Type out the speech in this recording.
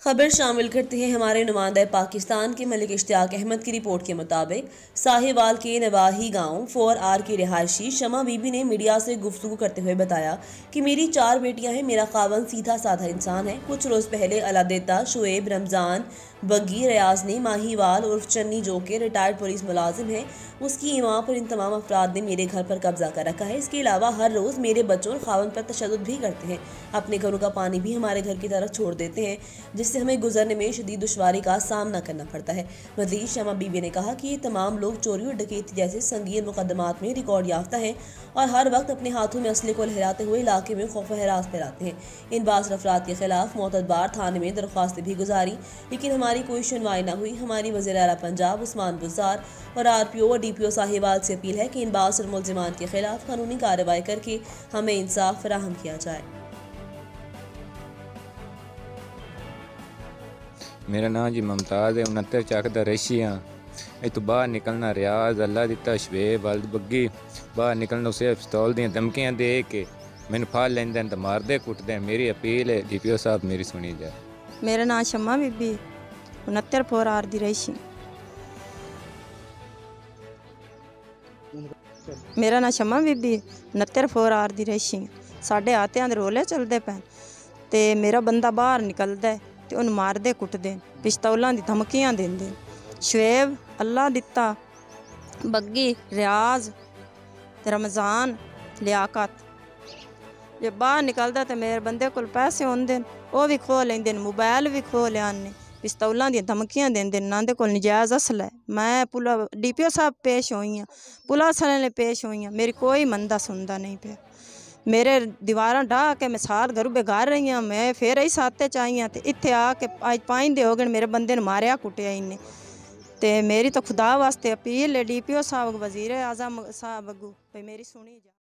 खबर शामिल करते हैं हमारे नुमाइंदा पाकिस्तान के मलिक इश्तियाक अहमद की रिपोर्ट के मुताबिक साहिवाल के नवाही गांव 4R की रिहायशी शमा बीबी ने मीडिया से गुफ्तगू करते हुए बताया कि मेरी 4 बेटियां हैं। मेरा खावन सीधा साधा इंसान है। कुछ रोज पहले अलादेता शुएब, रमजान, बग्गी, रियाजनी, माहीवाल उर्फ चन्नी जो के रिटायर्ड पुलिस मुलाजिम है, उसकी इमाम पर इन तमाम अफराद ने मेरे घर पर कब्जा कर रखा है। इसके अलावा हर रोज़ मेरे बच्चों और खावन पर तशद्दुद भी करते हैं। अपने घरों का पानी भी हमारे घर की तरफ छोड़ देते हैं, जिससे हमें गुजरने में शदीद दुश्वारी का सामना करना पड़ता है। मज़ीद शमा बीबी ने कहा कि ये तमाम लोग चोरी और डकैती जैसे संगीन मुकदमात में रिकॉर्ड याफ्ता हैं और हर वक्त अपने हाथों में असले को लहराते हुए इलाके में खौफ हरास फैलाते हैं। इन बाज़ अफराद के खिलाफ मोतबार थाने में दरख्वास्तें भी गुजारी, लेकिन हमारी कोई सुनवाई न हुई। हमारी वज़ीर आला पंजाब उस्मान बुज़दार और RPO और DPO साहिवाल से अपील है कि इन बासर मुल्ज़िमान के खिलाफ कानूनी कार्रवाई करके हमें इंसाफ फराहम किया जाए। मेरा नाम जी मुमताज़ है, 69 ਚੱਕ ਦਾ ਰੇਸ਼ੀ हाँ। इतों बाहर निकलना रियाज अल्लाह दिता शवेब अल बग्गी बाहर निकलना उसे पिस्तौल दी धमकियां दे के मैनू फाड़ लेंदे तो मारदे कुटदे। मेरी अपील है DPO साहब मेरी सुनी जाए। मेरा नाम शमा बीबी 69 4R दी रहीशी। मेरा नाम शमा बीबी 69 4R दी रहीशी। साढ़े हाथियां दे रोले चलते पे ते मेरा बंदा बाहर निकलदा ते उन्हें मारदे कुटदे, पिस्तौलां दी धमकियां देंदे। शुएब, अल्लाह दिता, बग्गी, रियाज, रमजान, लियाकत जे बाहर निकलदा ते मेरे बंदे कोल पैसे होंदे वो भी खो लेंदे, मोबाइल भी खो लियाने, पिस्तौलां दी धमकियां देंदे। नांदे कोल नजायज़ असल है। मैं DPO साहब पेश हुई हाँ, पुलिस वाले पेश हुई हाँ, मेरी कोई मंदा सुनता नहीं पे। मेरे दीवारां ढाह के मैं साल घरों बेघर रही हाँ। मैं फिर ही साते च आई हाँ ते इत्थे आके अज 5 दिन हो गए मेरे बंदे ने मारिया कुटिया इन्हें। ते मेरी तो खुदा वास्ते अपील है DPO साहब, वज़ीर आज़म साहब अगू भाई मेरी सुनी जा।